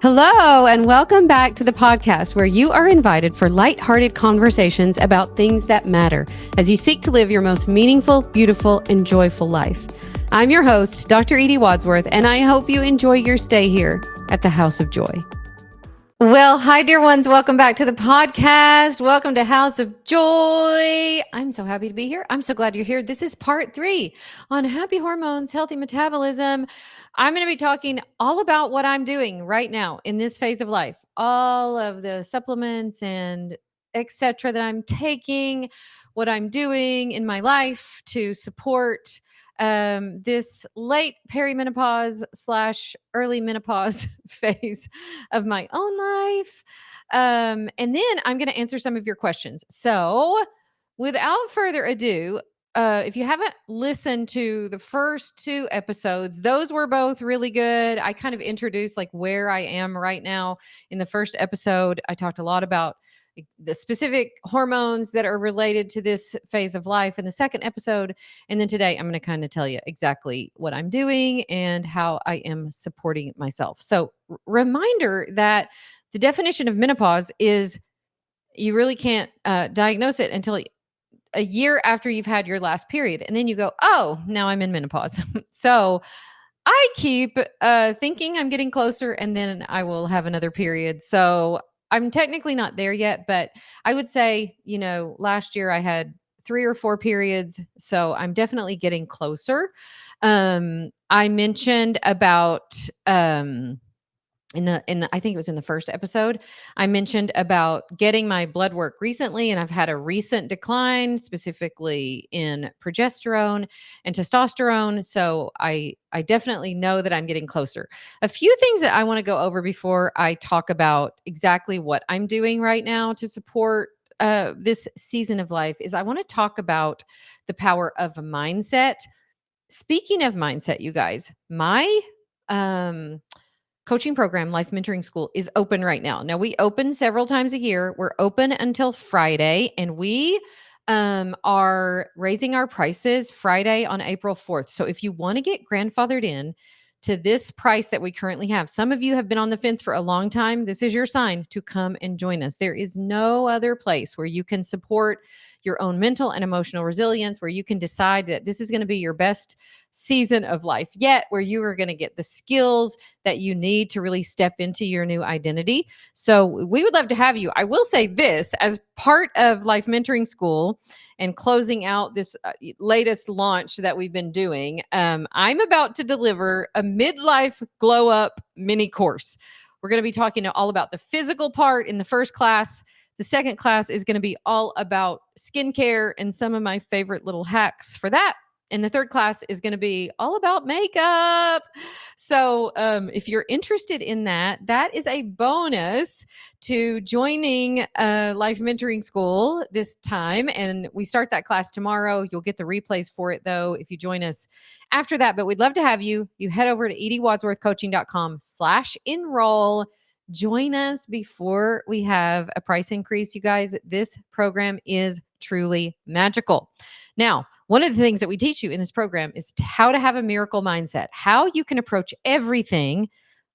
Hello, and welcome back to the podcast where you are invited for lighthearted conversations about things that matter as you seek to live your most meaningful, beautiful, and joyful life. I'm your host, Dr. Edie Wadsworth, and I hope you enjoy your stay here at the House of Joy. Well, hi, dear ones. Welcome back to the podcast. Welcome to House of Joy. I'm so happy to be here. I'm so glad you're here. This is part 3 on happy hormones, healthy metabolism. I'm going to be talking all about what I'm doing right now in this phase of life, all of the supplements and etc. that I'm taking, what I'm doing in my life to support this late perimenopause / early menopause phase of my own life. And then I'm going to answer some of your questions. So without further ado, if you haven't listened to the first 2 episodes, those were both really good. I kind of introduced like where I am right now. In the first episode, I talked a lot about the specific hormones that are related to this phase of life in the second episode. And then today, I'm going to kind of tell you exactly what I'm doing and how I am supporting myself. So reminder that the definition of menopause is you really can't diagnose it until a year after you've had your last period. And then you go, oh, now I'm in menopause. So I keep thinking I'm getting closer and then I will have another period. So I'm technically not there yet, but I would say, last year I had 3 or 4 periods. So I'm definitely getting closer. I mentioned about I think it was in the first episode, I mentioned about getting my blood work recently, and I've had a recent decline, specifically in progesterone and testosterone. So I definitely know that I'm getting closer. A few things that I want to go over before I talk about exactly what I'm doing right now to support this season of life is I want to talk about the power of mindset. Speaking of mindset, you guys, my coaching program, Life Mentoring School, is open right now. Now, we open several times a year. We're open until Friday, and we are raising our prices Friday on April 4th. So if you want to get grandfathered in to this price that we currently have, some of you have been on the fence for a long time. This is your sign to come and join us. There is no other place where you can support your own mental and emotional resilience, where you can decide that this is going to be your best season of life yet, where you are going to get the skills that you need to really step into your new identity. So we would love to have you. I will say this, as part of Life Mentoring School and closing out this latest launch that we've been doing, I'm about to deliver a midlife glow up mini course. We're going to be talking all about the physical part in the first class. The second class is going to be all about skincare and some of my favorite little hacks for that. And the third class is going to be all about makeup. So if you're interested in that, that is a bonus to joining Life Mentoring School this time. And we start that class tomorrow. You'll get the replays for it, though, if you join us after that. But we'd love to have you. You head over to ediewadsworthcoaching.com/enroll. Join us before we have a price increase. You guys, this program is truly magical. Now, one of the things that we teach you in this program is how to have a miracle mindset, how you can approach everything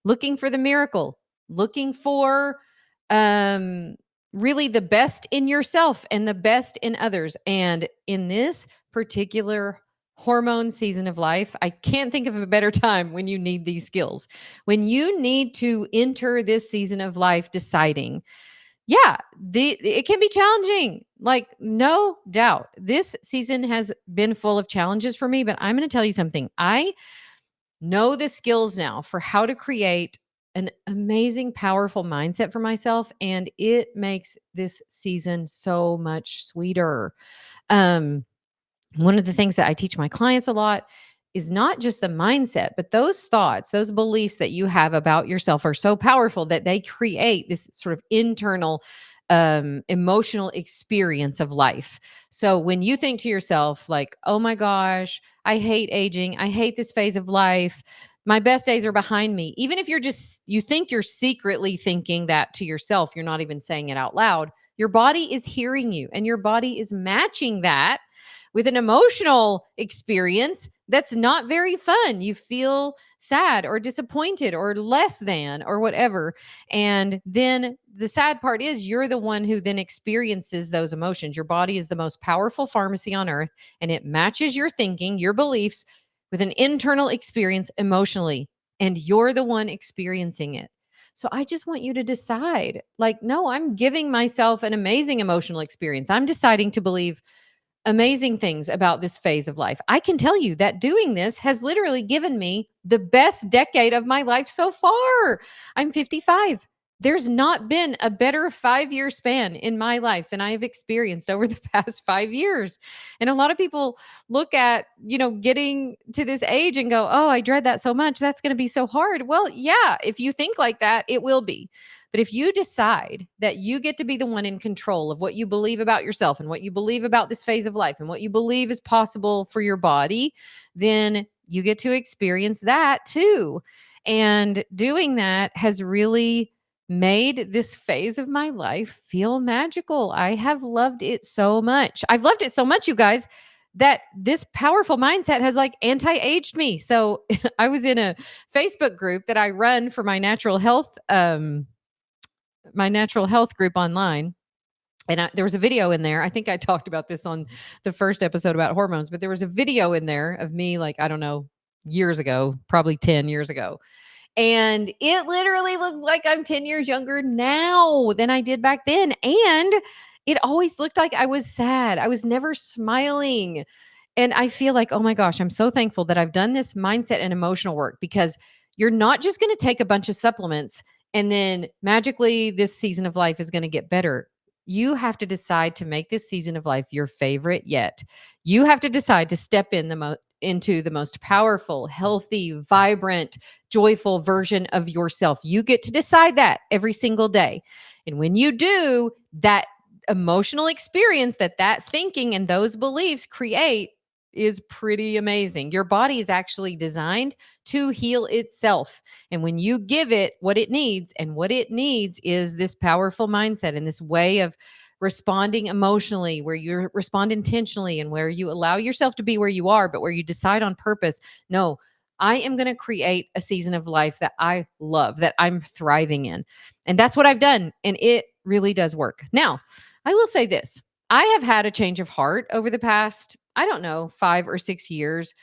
looking for the miracle, looking for really the best in yourself and the best in others. And in this particular hormone season of life, I can't think of a better time when you need these skills. When you need to enter this season of life deciding, it can be challenging. Like, no doubt. This season has been full of challenges for me, but I'm going to tell you something. I know the skills now for how to create an amazing, powerful mindset for myself, and it makes this season so much sweeter. One of the things that I teach my clients a lot is not just the mindset, but those thoughts, those beliefs that you have about yourself are so powerful that they create this sort of internal emotional experience of life. So when you think to yourself like, oh my gosh, I hate aging. I hate this phase of life. My best days are behind me. Even if you think you're secretly thinking that to yourself, you're not even saying it out loud. Your body is hearing you and your body is matching that with an emotional experience that's not very fun. You feel sad or disappointed or less than or whatever. And then the sad part is you're the one who then experiences those emotions. Your body is the most powerful pharmacy on earth, and it matches your thinking, your beliefs with an internal experience emotionally, and you're the one experiencing it. So I just want you to decide, like, no, I'm giving myself an amazing emotional experience. I'm deciding to believe amazing things about this phase of life. I can tell you that doing this has literally given me the best decade of my life so far. I'm 55. There's not been a better 5-year span in my life than I have experienced over the past 5 years. And a lot of people look at, getting to this age and go, oh, I dread that so much. That's going to be so hard. Well, yeah, if you think like that, it will be. But if you decide that you get to be the one in control of what you believe about yourself and what you believe about this phase of life and what you believe is possible for your body, then you get to experience that too. And doing that has really made this phase of my life feel magical. I have loved it so much. I've loved it so much, you guys, that this powerful mindset has like anti-aged me. So I was in a Facebook group that I run for my natural health group online. And there was a video in there. I think I talked about this on the first episode about hormones, but there was a video in there of me, like, I don't know, years ago, probably 10 years ago. And it literally looks like I'm 10 years younger now than I did back then. And it always looked like I was sad. I was never smiling. And I feel like, oh my gosh, I'm so thankful that I've done this mindset and emotional work, because you're not just going to take a bunch of supplements and then magically this season of life is going to get better. You have to decide to make this season of life your favorite yet. You have to decide to step into the most powerful, healthy, vibrant, joyful version of yourself. You get to decide that every single day. And when you do, that emotional experience that thinking and those beliefs create is pretty amazing. Your body is actually designed to heal itself. And when you give it what it needs, and what it needs is this powerful mindset and this way of responding emotionally, where you respond intentionally and where you allow yourself to be where you are, but where you decide on purpose, no, I am going to create a season of life that I love, that I'm thriving in. And that's what I've done. And it really does work. Now, I will say this. I have had a change of heart over the past, I don't know, 5 or 6 years.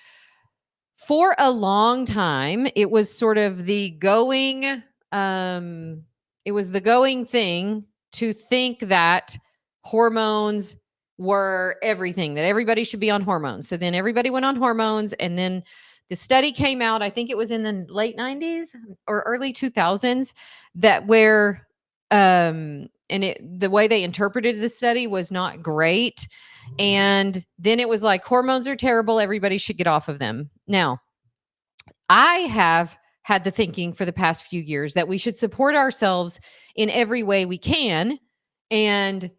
For a long time, it was sort of the going it was the going thing to think that hormones were everything, that everybody should be on hormones. So then everybody went on hormones, and then the study came out, I think it was in the late 90s or early 2000s, that where the way they interpreted the study was not great. And then it was like, hormones are terrible, everybody should get off of them. Now, I have had the thinking for the past few years that we should support ourselves in every way we can. And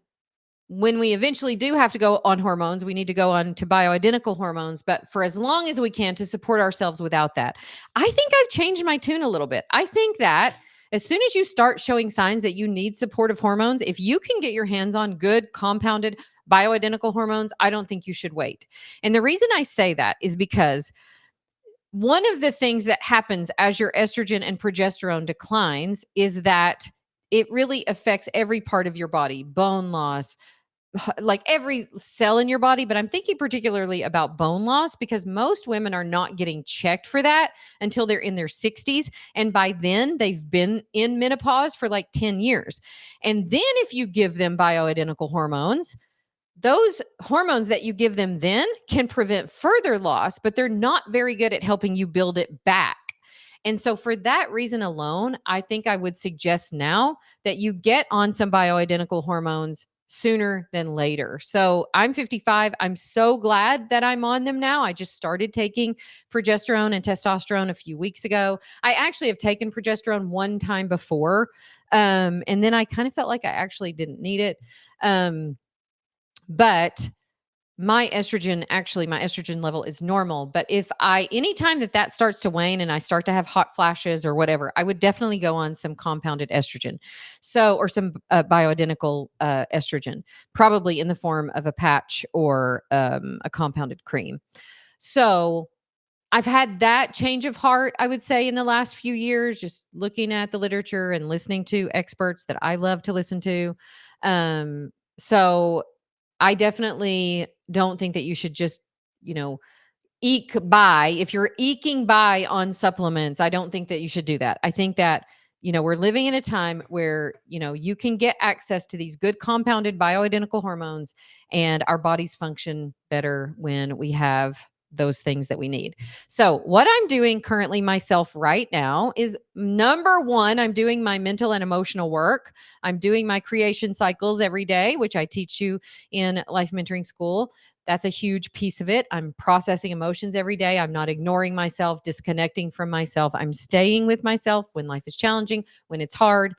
when we eventually do have to go on hormones, we need to go on to bioidentical hormones, but for as long as we can, to support ourselves without that. I think I've changed my tune a little bit. I think that as soon as you start showing signs that you need supportive hormones, if you can get your hands on good compounded bioidentical hormones, I don't think you should wait. And the reason I say that is because one of the things that happens as your estrogen and progesterone declines is that it really affects every part of your body, bone loss, like every cell in your body. But I'm thinking particularly about bone loss, because most women are not getting checked for that until they're in their 60s. And by then, they've been in menopause for like 10 years. And then if you give them bioidentical hormones, those hormones that you give them then can prevent further loss, but they're not very good at helping you build it back. And so, for that reason alone, I think I would suggest now that you get on some bioidentical hormones sooner than later. So, I'm 55. I'm so glad that I'm on them now. I just started taking progesterone and testosterone a few weeks ago. I actually have taken progesterone one time before. And then I kind of felt like I actually didn't need it. But my estrogen level is normal. But anytime that starts to wane and I start to have hot flashes or whatever, I would definitely go on some compounded estrogen. Or some bioidentical estrogen, probably in the form of a patch or a compounded cream. So I've had that change of heart, I would say, in the last few years, just looking at the literature and listening to experts that I love to listen to. So I definitely don't think that you should just, you know, eke by. If you're eking by on supplements, I don't think that you should do that. I think that, we're living in a time where, you can get access to these good compounded bioidentical hormones, and our bodies function better when we have those things that we need. So, what I'm doing currently myself right now is number one, I'm doing my mental and emotional work. I'm doing my creation cycles every day, which I teach you in Life Mentoring School. That's a huge piece of it. I'm processing emotions every day. I'm not ignoring myself, disconnecting from myself. I'm staying with myself when life is challenging, when it's hard.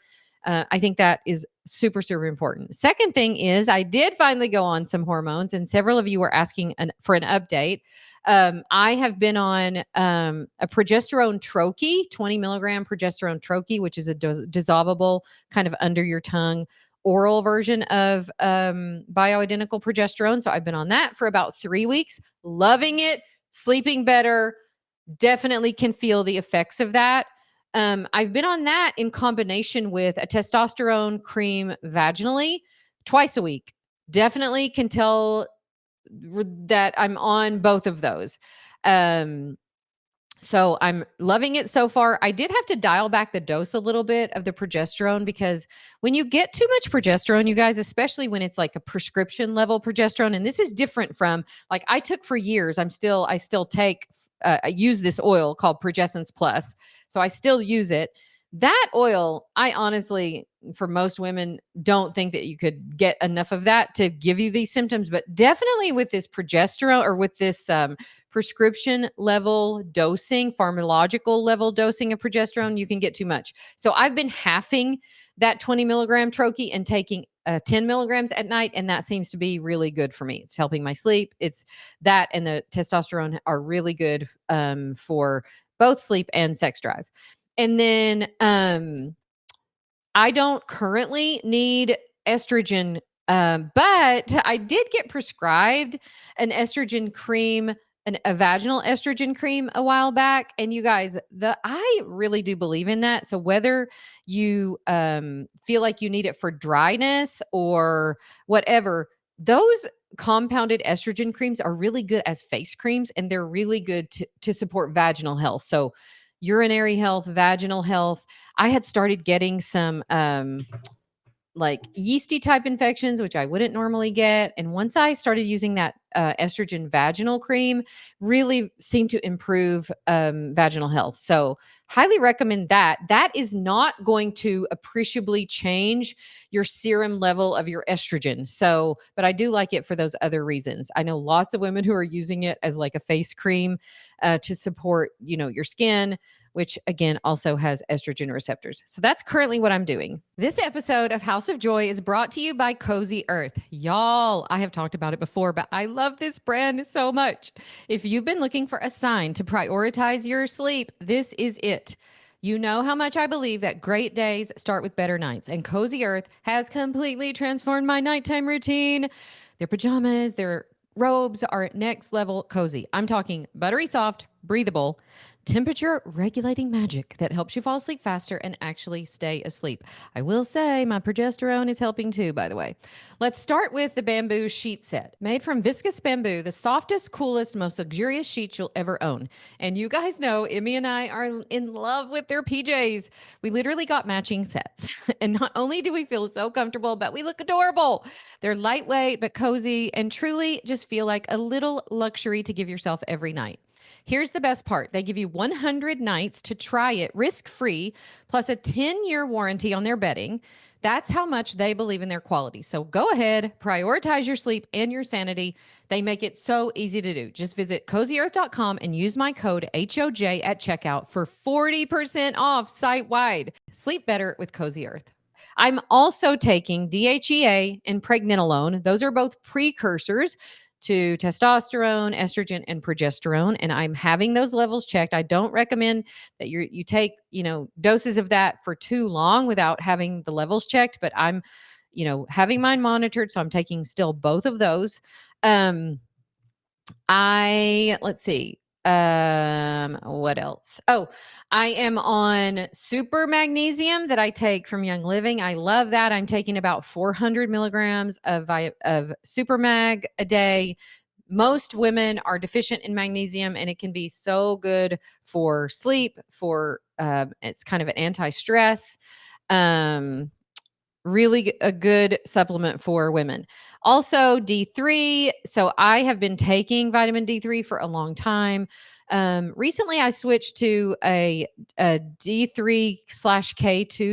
I think that is super, super important. Second thing is, I did finally go on some hormones, and several of you were asking for an update. I have been on a progesterone troche, 20 milligram progesterone troche, which is a dissolvable kind of under your tongue oral version of bioidentical progesterone. So I've been on that for about 3 weeks, loving it, sleeping better, definitely can feel the effects of that. I've been on that in combination with a testosterone cream vaginally twice a week. Definitely can tell that I'm on both of those. So I'm loving it so far. I did have to dial back the dose a little bit of the progesterone, because when you get too much progesterone, you guys, especially when it's like a prescription level progesterone, and this is different from like I took for years. I still take, I use this oil called Progessence Plus. So I still use it. That oil, I honestly, for most women, don't think that you could get enough of that to give you these symptoms. But definitely with this progesterone, or with this prescription level dosing, pharmacological level dosing of progesterone, you can get too much. So I've been halving that 20 milligram troche and taking 10 milligrams at night. And that seems to be really good for me. It's helping my sleep. It's that, and the testosterone are really good for both sleep and sex drive. And then I don't currently need estrogen, but I did get prescribed an estrogen cream, a vaginal estrogen cream a while back. And you guys, I really do believe in that. So whether you feel like you need it for dryness or whatever, those compounded estrogen creams are really good as face creams, and they're really good to support vaginal health. So urinary health, vaginal health. I had started getting some like yeasty type infections, which I wouldn't normally get. And once I started using that estrogen vaginal cream, really seemed to improve vaginal health. So highly recommend that. That is not going to appreciably change your serum level of your estrogen. So, but I do like it for those other reasons. I know lots of women who are using it as like a face cream to support, your skin, which again also has estrogen receptors. So that's currently what I'm doing. This episode of House of Joy is brought to you by Cozy Earth. Y'all, I have talked about it before, but I love this brand so much. If you've been looking for a sign to prioritize your sleep, this is it. You know how much I believe that great days start with better nights, and Cozy Earth has completely transformed my nighttime routine. Their pajamas, their robes are next level cozy. I'm talking buttery soft, breathable, temperature regulating magic that helps you fall asleep faster and actually stay asleep. I will say my progesterone is helping too, by the way. Let's start with the bamboo sheet set. Made from viscous bamboo, the softest, coolest, most luxurious sheets you'll ever own. And you guys know Emmy and I are in love with their PJs. We literally got matching sets. And not only do we feel so comfortable, but we look adorable. They're lightweight but cozy, and truly just feel like a little luxury to give yourself every night. Here's the best part. They give you 100 nights to try it risk-free, plus a 10-year warranty on their bedding. That's how much they believe in their quality. So go ahead, prioritize your sleep and your sanity. They make it so easy to do. Just visit cozyearth.com and use my code HOJ at checkout for 40% off site-wide. Sleep better with Cozy Earth. I'm also taking DHEA and pregnenolone. Those are both precursors to testosterone, estrogen, and progesterone. And I'm having those levels checked. I don't recommend that you take, doses of that for too long without having the levels checked, but I'm, having mine monitored. So I'm taking still both of those. Let's see. What else? Oh, I am on super magnesium that I take from Young Living. I love that. I'm taking about 400 milligrams of super mag a day. Most women are deficient in magnesium, and it can be so good for sleep, it's kind of an anti-stress. Really a good supplement for women. Also, D3. So I have been taking vitamin D3 for a long time. Recently, I switched to a D3/K2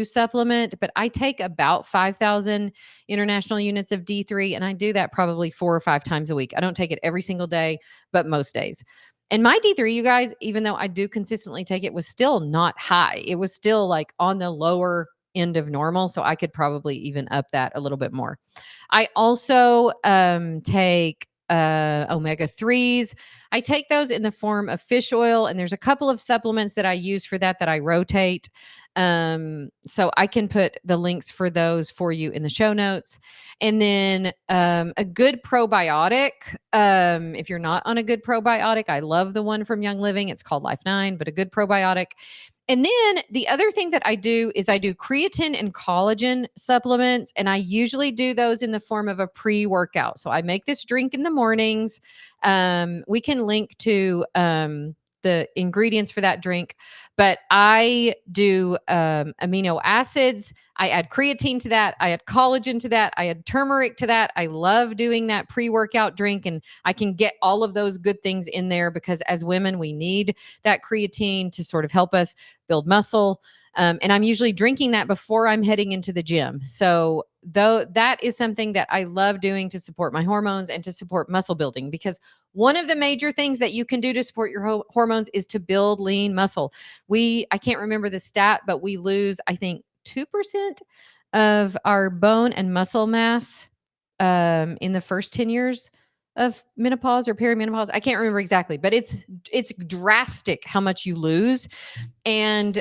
supplement, but I take about 5,000 international units of D3, and I do that probably 4 or 5 times a week. I don't take it every single day, but most days. And my D3, you guys, even though I do consistently take it, was still not high. It was still like on the lower end of normal. So I could probably even up that a little bit more. I also take omega 3s. I take those in the form of fish oil, and there's a couple of supplements that I use for that I rotate. So I can put the links for those for you in the show notes. And then a good probiotic. If you're not on a good probiotic, I love the one from Young Living. It's called Life 9, but a good probiotic. And then the other thing that I do is I do creatine and collagen supplements, and I usually do those in the form of a pre-workout. So I make this drink in the mornings. We can link to the ingredients for that drink, but I do amino acids. I add creatine to that. I add collagen to that. I add turmeric to that. I love doing that pre-workout drink, and I can get all of those good things in there because as women, we need that creatine to sort of help us build muscle. And I'm usually drinking that before I'm heading into the gym. So though that is something that I love doing to support my hormones and to support muscle building, because one of the major things that you can do to support your hormones is to build lean muscle. I can't remember the stat, but we lose, I think, 2% of our bone and muscle mass in the first 10 years of menopause or perimenopause. I can't remember exactly, but it's drastic how much you lose. And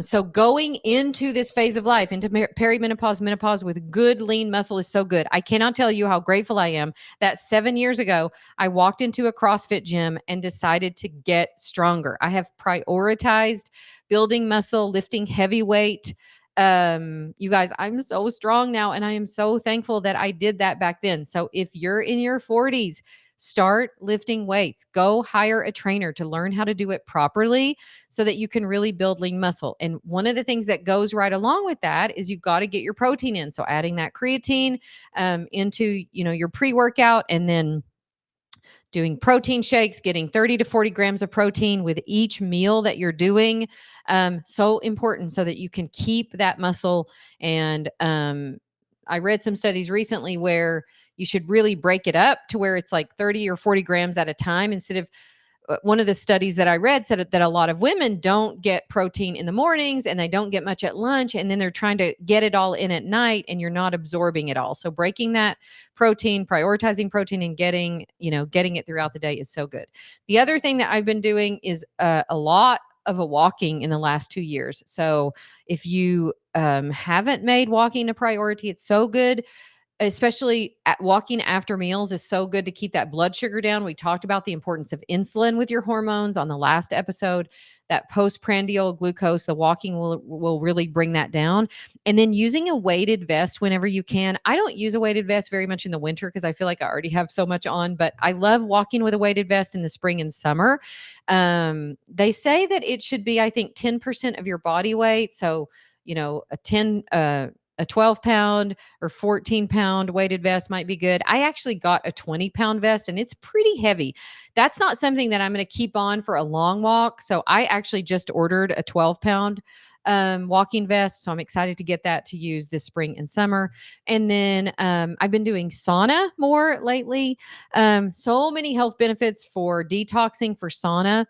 so going into this phase of life, into perimenopause, menopause with good lean muscle is so good. I cannot tell you how grateful I am that 7 years ago, I walked into a CrossFit gym and decided to get stronger. I have prioritized building muscle, lifting heavy weight. You guys, I'm so strong now, and I am so thankful that I did that back then. So if you're in your 40s, start lifting weights. Go hire a trainer to learn how to do it properly so that you can really build lean muscle. And one of the things that goes right along with that is you've got to get your protein in. So adding that creatine into your pre-workout, and then doing protein shakes, getting 30 to 40 grams of protein with each meal that you're doing. So important so that you can keep that muscle. And I read some studies recently where you should really break it up to where it's like 30 or 40 grams at a time instead of one of the studies that I read said that a lot of women don't get protein in the mornings and they don't get much at lunch, and then they're trying to get it all in at night and you're not absorbing it all. So breaking that protein, prioritizing protein, and getting it throughout the day is so good. The other thing that I've been doing is a lot of a walking in the last 2 years. So if you haven't made walking a priority, it's so good. Especially walking after meals is so good to keep that blood sugar down. We talked about the importance of insulin with your hormones on the last episode. That postprandial glucose, the walking will really bring that down. And then using a weighted vest whenever you can. I don't use a weighted vest very much in the winter because I feel like I already have so much on, but I love walking with a weighted vest in the spring and summer. They say that it should be, I think, 10% of your body weight. So, a 12-pound or 14-pound weighted vest might be good. I actually got a 20-pound vest, and it's pretty heavy. That's not something that I'm going to keep on for a long walk. So I actually just ordered a 12-pound walking vest. So I'm excited to get that to use this spring and summer. And then I've been doing sauna more lately. So many health benefits for detoxing for sauna.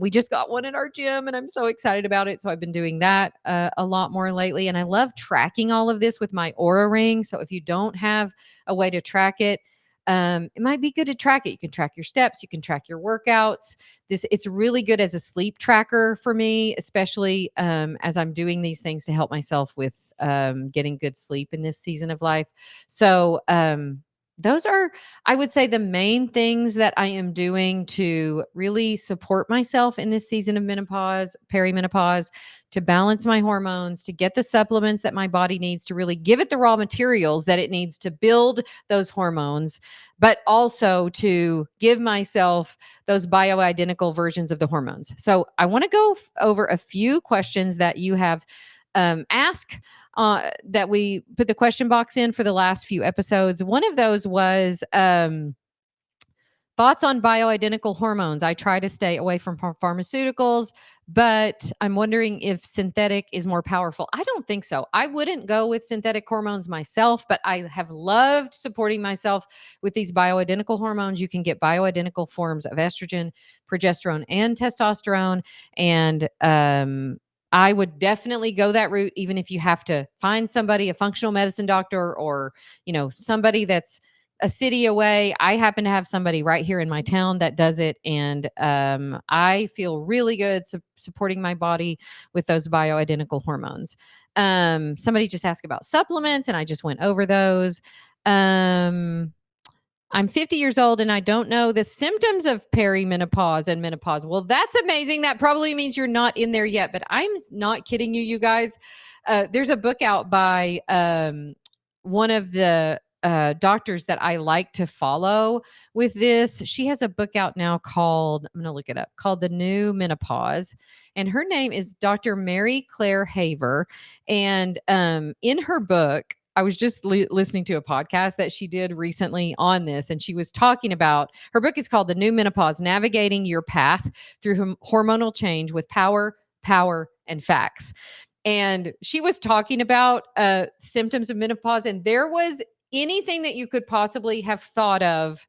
We just got one in our gym and I'm so excited about it. So I've been doing that a lot more lately. And I love tracking all of this with my Aura ring. So if you don't have a way to track it, It might be good to track it. You can track your steps, you can track your workouts. It's really good as a sleep tracker for me, especially as I'm doing these things to help myself with getting good sleep in this season of life. So those are, I would say, the main things that I am doing to really support myself in this season of menopause, perimenopause, to balance my hormones, to get the supplements that my body needs, to really give it the raw materials that it needs to build those hormones, but also to give myself those bioidentical versions of the hormones. So I want to go over a few questions that you have asked that we put the question box in for the last few episodes. One of those was thoughts on bioidentical hormones. I try to stay away from pharmaceuticals, but I'm wondering if synthetic is more powerful. I don't think so. I wouldn't go with synthetic hormones myself, but I have loved supporting myself with these bioidentical hormones. You can get bioidentical forms of estrogen, progesterone, and testosterone. And I would definitely go that route, even if you have to find somebody, a functional medicine doctor, or somebody that's a city away. I happen to have somebody right here in my town that does it, and I feel really good supporting my body with those bioidentical hormones. Somebody just asked about supplements, and I just went over those. I'm 50 years old and I don't know the symptoms of perimenopause and menopause. Well, that's amazing. That probably means you're not in there yet, but I'm not kidding you, you guys. There's a book out by one of the doctors that I like to follow with this. She has a book out now called, I'm going to look it up, called The New Menopause. And her name is Dr. Mary Claire Haver. And in her book, I was just listening to a podcast that she did recently on this, and she was talking about, her book is called The New Menopause, Navigating Your Path Through Hormonal Change with Power, and Facts. And she was talking about symptoms of menopause, and there was anything that you could possibly have thought of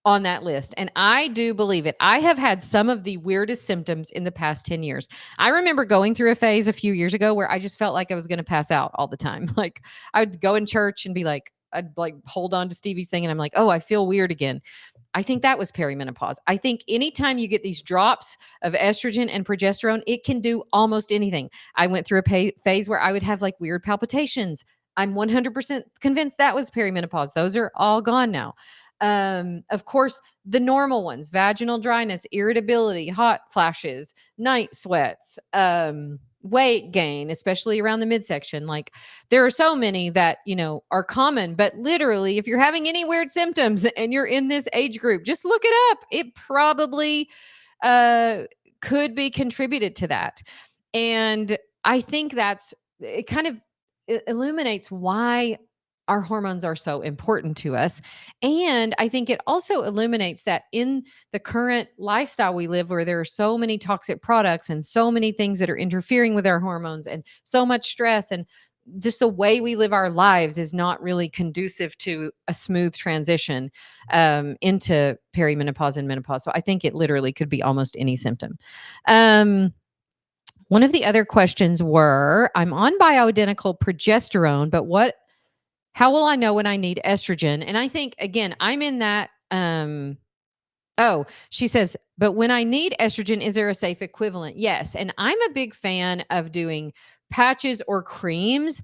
on that list. And I do believe it. I have had some of the weirdest symptoms in the past 10 years. I remember going through a phase a few years ago where I just felt like I was going to pass out all the time. Like I would go in church and be like, I'd like hold on to Stevie's thing and I'm like, oh, I feel weird again. I think that was perimenopause. I think anytime you get these drops of estrogen and progesterone, it can do almost anything. I went through a phase where I would have like weird palpitations. I'm 100% convinced that was perimenopause. Those are all gone now. Of course, the normal ones: vaginal dryness, irritability, hot flashes, night sweats, weight gain, especially around the midsection. Like there are so many that, are common, but literally if you're having any weird symptoms and you're in this age group, just look it up. It probably could be contributed to that. And I think it kind of illuminates why our hormones are so important to us. And I think it also illuminates that in the current lifestyle we live, where there are so many toxic products and so many things that are interfering with our hormones and so much stress, and just the way we live our lives is not really conducive to a smooth transition into perimenopause and menopause. So I think it literally could be almost any symptom. One of the other questions were, I'm on bioidentical progesterone, but how will I know when I need estrogen? And I think, again, I'm in that. She says, but when I need estrogen, is there a safe equivalent? Yes. And I'm a big fan of doing patches or creams.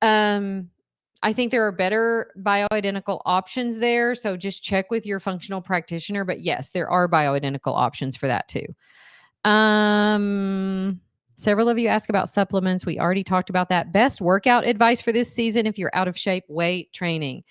I think there are better bioidentical options there. So just check with your functional practitioner. But yes, there are bioidentical options for that too. Several of you ask about supplements. We already talked about that. Best workout advice for this season if you're out of shape: weight training.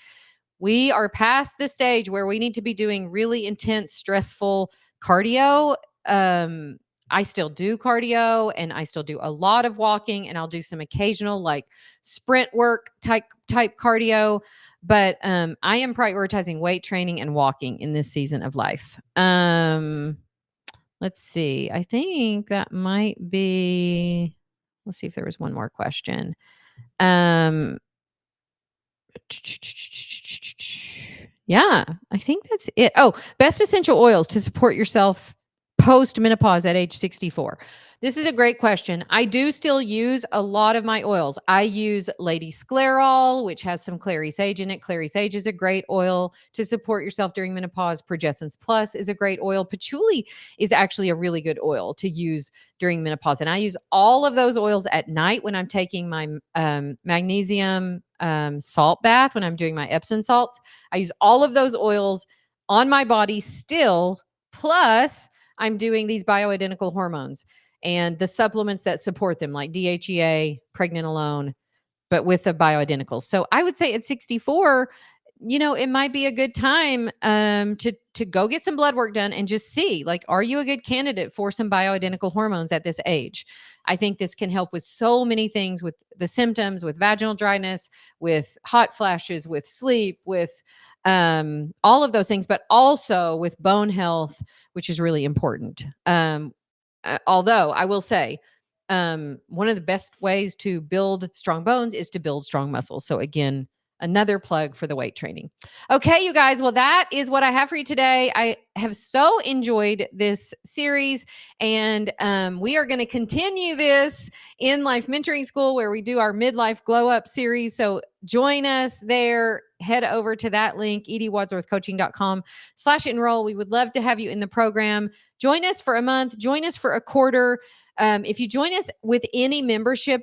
We are past the stage where we need to be doing really intense, stressful cardio. I still do cardio and I still do a lot of walking, and I'll do some occasional like sprint work type cardio. But I am prioritizing weight training and walking in this season of life. Let's see. I think that might be, let's see if there was one more question. Yeah, I think that's it. Oh, best essential oils to support yourself post menopause at age 64? This is a great question. I do still use a lot of my oils. I use Lady Sclerol, which has some clary sage in it. Clary sage is a great oil to support yourself during menopause. Progestins Plus is a great oil. Patchouli is actually a really good oil to use during menopause. And I use all of those oils at night when I'm taking my magnesium salt bath, when I'm doing my Epsom salts. I use all of those oils on my body still. Plus, I'm doing these bioidentical hormones and the supplements that support them, like DHEA, pregnenolone, but with the bioidentical. So I would say at 64, it might be a good time to go get some blood work done and just see, like, are you a good candidate for some bioidentical hormones at this age? I think this can help with so many things, with the symptoms, with vaginal dryness, with hot flashes, with sleep, with all of those things, but also with bone health, which is really important. Although I will say, one of the best ways to build strong bones is to build strong muscles. So again, another plug for the weight training. Okay, you guys. Well, that is what I have for you today. I have so enjoyed this series, and we are going to continue this in Life Mentoring School, where we do our midlife glow up series. So join us there. Head over to that link, ediewadsworthcoaching.com/enroll. We would love to have you in the program. Join us for a month, join us for a quarter. If you join us with any membership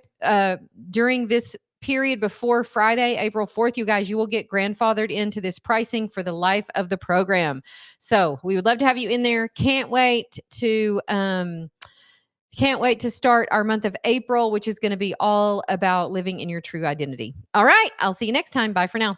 during this period before Friday, April 4th, you guys, you will get grandfathered into this pricing for the life of the program. So we would love to have you in there. Can't wait to start our month of April, which is going to be all about living in your true identity. All right, I'll see you next time. Bye for now.